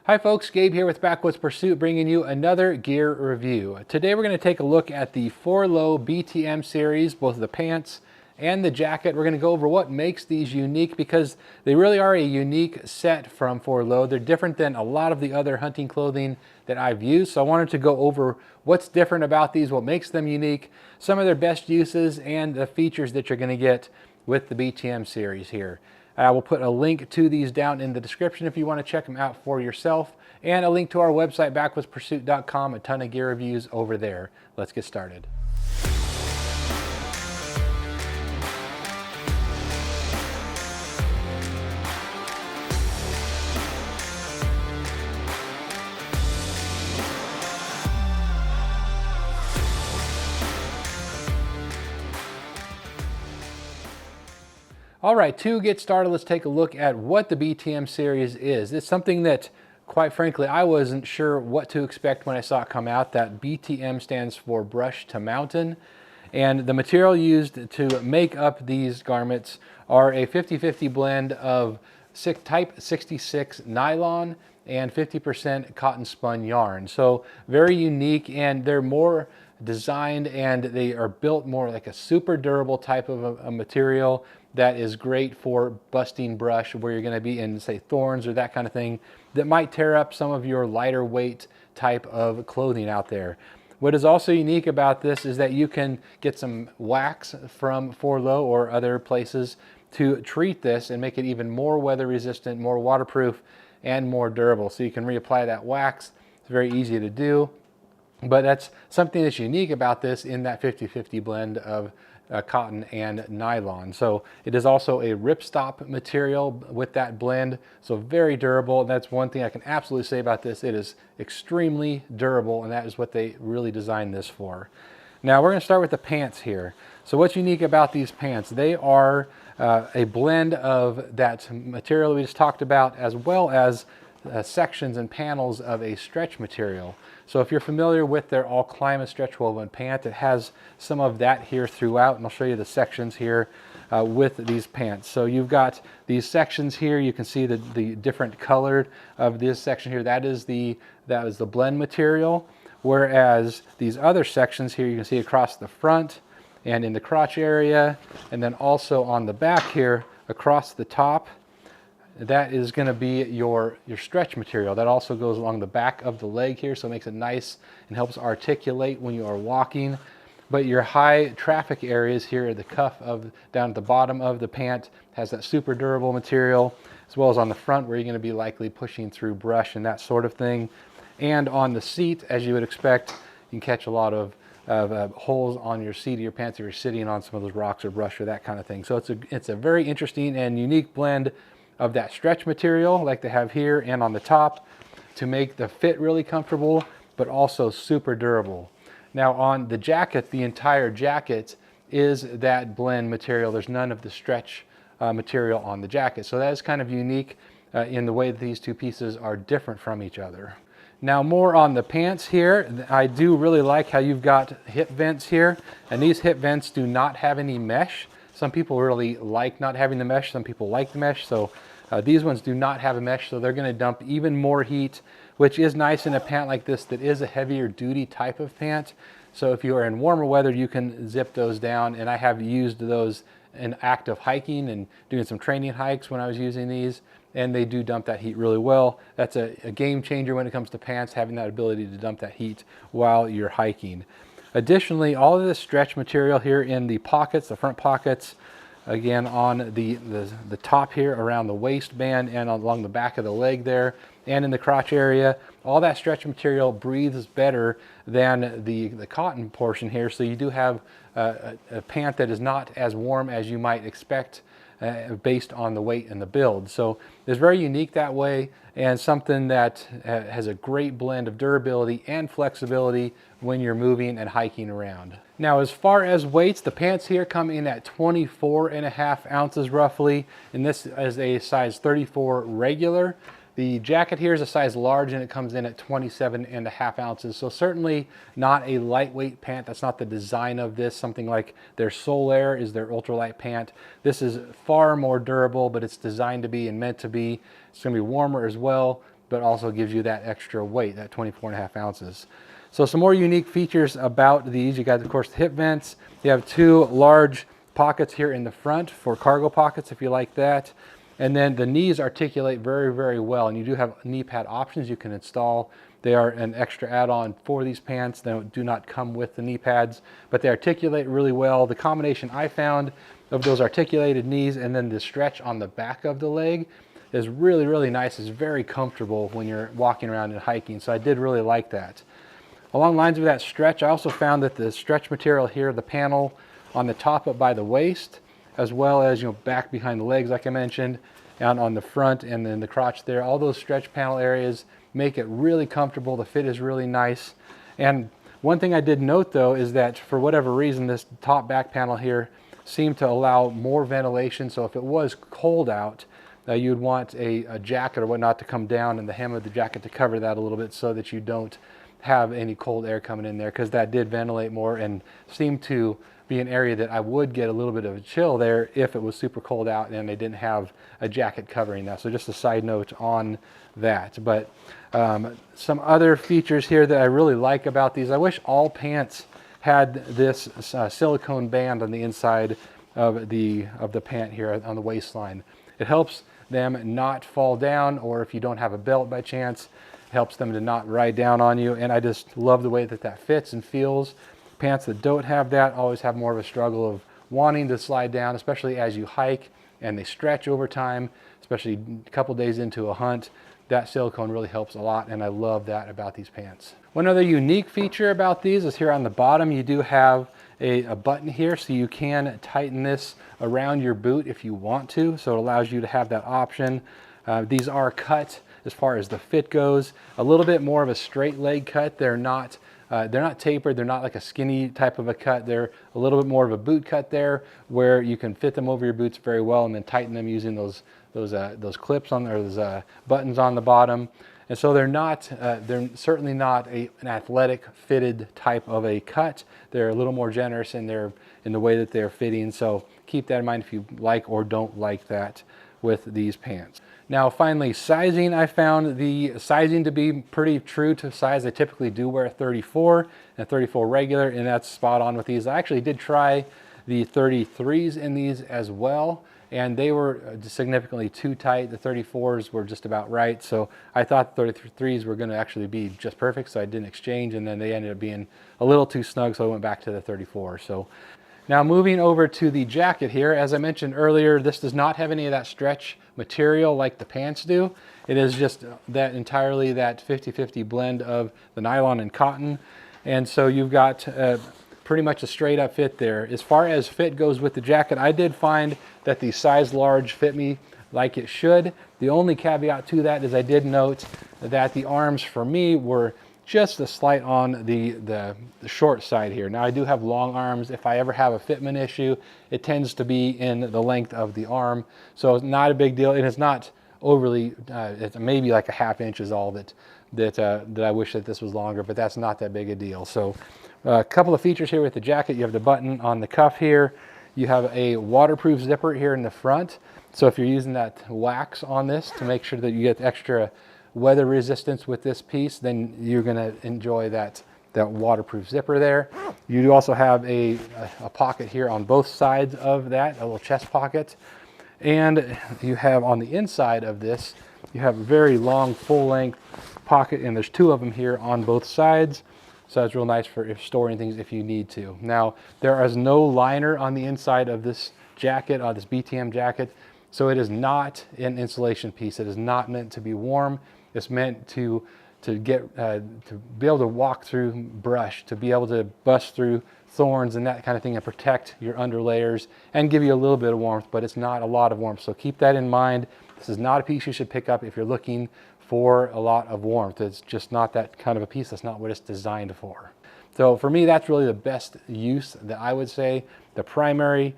Hi folks, Gabe here with Backwoods Pursuit bringing you another gear review. Today we're going to take a look at the Forloh BTM series, both the pants and the jacket. We're going to go over what makes these unique because they really are a unique set from Forloh. They're different than a lot of the other hunting clothing that I've used. So I wanted to go over what's different about these, what makes them unique, some of their best uses, and the features that you're going to get with the BTM series here. I will put a link to these down in the description if you want to check them out for yourself, and a link to our website, backwoodsPursuit.com, a ton of gear reviews over there. Let's get started. All right, to get started, let's take a look at what the BTM series is. It's something that, quite frankly, I wasn't sure what to expect when I saw it come out. That BTM stands for Brush to Mountain. And the material used to make up these garments are a 50-50 blend of type 66 nylon and 50% cotton spun yarn. So very unique, and they're more designed and they are built more like a super durable type of a material that is great for busting brush where you're going to be in, say, thorns or that kind of thing that might tear up some of your lighter weight type of clothing out there. What is also unique about this is that you can get some wax from Forloh or other places to treat this and make it even more weather resistant, more waterproof, and more durable. So you can reapply that wax. It's very easy to do. But that's something that's unique about this in that 50-50 blend of cotton and nylon. So it is also a ripstop material with that blend, so very durable. That's one thing I can absolutely say about this. It is extremely durable, and that is what they really designed this for. Now we're going to start with the pants here. So what's unique about these pants? They are a blend of that material we just talked about, as well as sections and panels of a stretch material. So if you're familiar with their all climate stretch woven pant, it has some of that here throughout, and I'll show you the sections here with these pants. So you've got these sections here. You can see the different colored of this section here. That is the blend material. Whereas these other sections here, you can see across the front and in the crotch area, and then also on the back here across the top, that is going to be your stretch material. That also goes along the back of the leg here, so it makes it nice and helps articulate when you are walking. But your high traffic areas here at the cuff down at the bottom of the pant has that super durable material, as well as on the front where you're going to be likely pushing through brush and that sort of thing. And on the seat, as you would expect, you can catch a lot of holes on your seat of your pants if you're sitting on some of those rocks or brush or that kind of thing. So it's a very interesting and unique blend of that stretch material like they have here and on the top to make the fit really comfortable, but also super durable. Now on the jacket, the entire jacket is that blend material. There's none of the stretch material on the jacket. So that is kind of unique in the way that these two pieces are different from each other. Now more on the pants here, I do really like how you've got hip vents here, and these hip vents do not have any mesh. Some people really like not having the mesh, some people like the mesh, so these ones do not have a mesh, so they're going to dump even more heat, which is nice in a pant like this that is a heavier duty type of pant. So if you are in warmer weather, you can zip those down, and I have used those in active hiking and doing some training hikes when I was using these, and they do dump that heat really well. That's a game changer when it comes to pants, having that ability to dump that heat while you're hiking. Additionally, all of this stretch material here in the pockets, the front pockets, again on the top here around the waistband and along the back of the leg there and in the crotch area, all that stretch material breathes better than the cotton portion here. So you do have a pant that is not as warm as you might expect based on the weight and the build. So it's very unique that way, and something that has a great blend of durability and flexibility when you're moving and hiking around. Now as far as weights, the pants here come in at 24.5 ounces roughly, and this is a size 34 regular. The jacket here is a size large and it comes in at 27.5 ounces. So certainly not a lightweight pant. That's not the design of this. Something like their Solaire is their ultralight pant. This is far more durable, but it's designed to be and meant to be. It's going to be warmer as well, but also gives you that extra weight, that 24.5 ounces. So some more unique features about these. You got, of course, the hip vents. You have two large pockets here in the front for cargo pockets if you like that. And then the knees articulate very, very well. And you do have knee pad options you can install. They are an extra add-on for these pants. They do not come with the knee pads, but they articulate really well. The combination I found of those articulated knees and then the stretch on the back of the leg is really, really nice. It's very comfortable when you're walking around and hiking. So I did really like that. Along the lines of that stretch, I also found that the stretch material here, the panel on the top up by the waist, as well as, back behind the legs, like I mentioned, and on the front and then the crotch there, all those stretch panel areas make it really comfortable. The fit is really nice. And one thing I did note though is that for whatever reason, this top back panel here seemed to allow more ventilation. So if it was cold out, you'd want a jacket or whatnot to come down and the hem of the jacket to cover that a little bit so that you don't have any cold air coming in there, because that did ventilate more and seemed to be an area that I would get a little bit of a chill there if it was super cold out and they didn't have a jacket covering that. So just a side note on that. But some other features here that I really like about these, I wish all pants had this silicone band on the inside of the pant here on the waistline. It helps them not fall down, or if you don't have a belt by chance, it helps them to not ride down on you. And I just love the way that that fits and feels. Pants that don't have that always have more of a struggle of wanting to slide down, especially as you hike and they stretch over time, especially a couple days into a hunt. That silicone really helps a lot, and I love that about these pants. One other unique feature about these is here on the bottom, you do have a button here, so you can tighten this around your boot if you want to. So it allows you to have that option. These are cut as far as the fit goes, a little bit more of a straight leg cut. They're not tapered. They're not like a skinny type of a cut. They're a little bit more of a boot cut there, where you can fit them over your boots very well and then tighten them using those clips on there, those buttons on the bottom. And so they're certainly not an athletic fitted type of a cut. They're a little more generous in the way that they're fitting. So keep that in mind if you like or don't like that with these pants. Now finally, sizing. I found the sizing to be pretty true to size. I typically do wear a 34 and a 34 regular, and that's spot on with these. I actually did try the 33s in these as well, and they were significantly too tight. The 34s were just about right. So I thought the 33s were gonna actually be just perfect, so I didn't exchange, and then they ended up being a little too snug, so I went back to the 34. So now moving over to the jacket here, as I mentioned earlier, this does not have any of that stretch material like the pants do. It is just that entirely that 50-50 blend of the nylon and cotton. And so you've got pretty much a straight up fit there. As far as fit goes with the jacket, I did find that the size large fit me like it should. The only caveat to that is I did note that the arms for me were just a slight on the short side here. Now I do have long arms. If I ever have a fitment issue, it tends to be in the length of the arm. So it's not a big deal. It is not overly, it's maybe like a ½ inch is all that I wish that this was longer, but that's not that big a deal. So a couple of features here with the jacket. You have the button on the cuff here. You have a waterproof zipper here in the front. So if you're using that wax on this to make sure that you get extra weather resistance with this piece, then you're going to enjoy that waterproof zipper there. You do also have a pocket here on both sides of that, a little chest pocket. And you have on the inside of this, you have a very long full length pocket, and there's two of them here on both sides. So it's real nice for storing things if you need to. Now, there is no liner on the inside of this jacket, this BTM jacket. So it is not an insulation piece. It is not meant to be warm. It's meant to be able to walk through brush, to be able to bust through thorns and that kind of thing, and protect your under layers and give you a little bit of warmth, but it's not a lot of warmth. So keep that in mind. This is not a piece you should pick up if you're looking for a lot of warmth. It's just not that kind of a piece. That's not what it's designed for. So for me, that's really the best use that I would say. The primary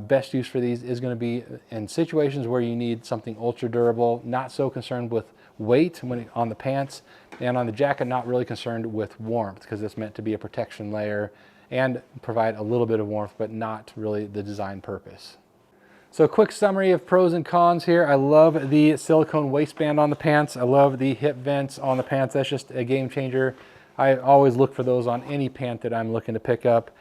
best use for these is going to be in situations where you need something ultra durable, not so concerned with weight on the pants, and on the jacket not really concerned with warmth, because it's meant to be a protection layer and provide a little bit of warmth, but not really the design purpose. So quick summary of pros and cons here. I love the silicone waistband on the pants. I love the hip vents on the pants. That's just a game changer. I always look for those on any pant that I'm looking to pick up.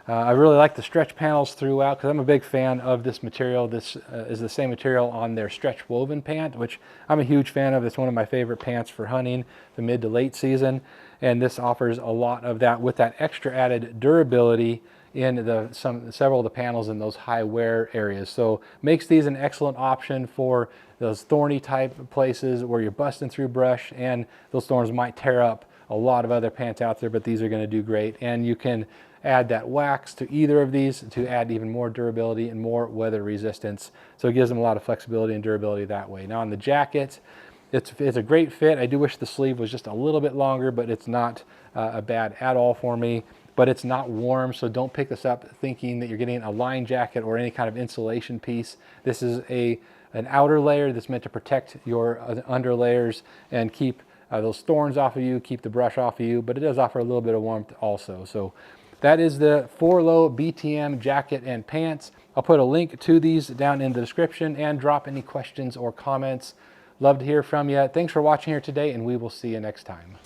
I really like the stretch panels throughout because I'm a big fan of this material. This is the same material on their stretch woven pant, which I'm a huge fan of. It's one of my favorite pants for hunting the mid to late season. And this offers a lot of that with that extra added durability in several of the panels in those high wear areas. So makes these an excellent option for those thorny type places where you're busting through brush and those thorns might tear up a lot of other pants out there, but these are going to do great. And you can add that wax to either of these to add even more durability and more weather resistance. So it gives them a lot of flexibility and durability that way. Now on the jacket, it's a great fit. I do wish the sleeve was just a little bit longer, but it's not bad at all for me. But it's not warm, so don't pick this up thinking that you're getting a line jacket or any kind of insulation piece. This is an outer layer that's meant to protect your under layers and keep those thorns off of you, keep the brush off of you, but it does offer a little bit of warmth also. So that is the Forloh BTM jacket and pants. I'll put a link to these down in the description and drop any questions or comments. Love to hear from you. Thanks for watching here today, and we will see you next time.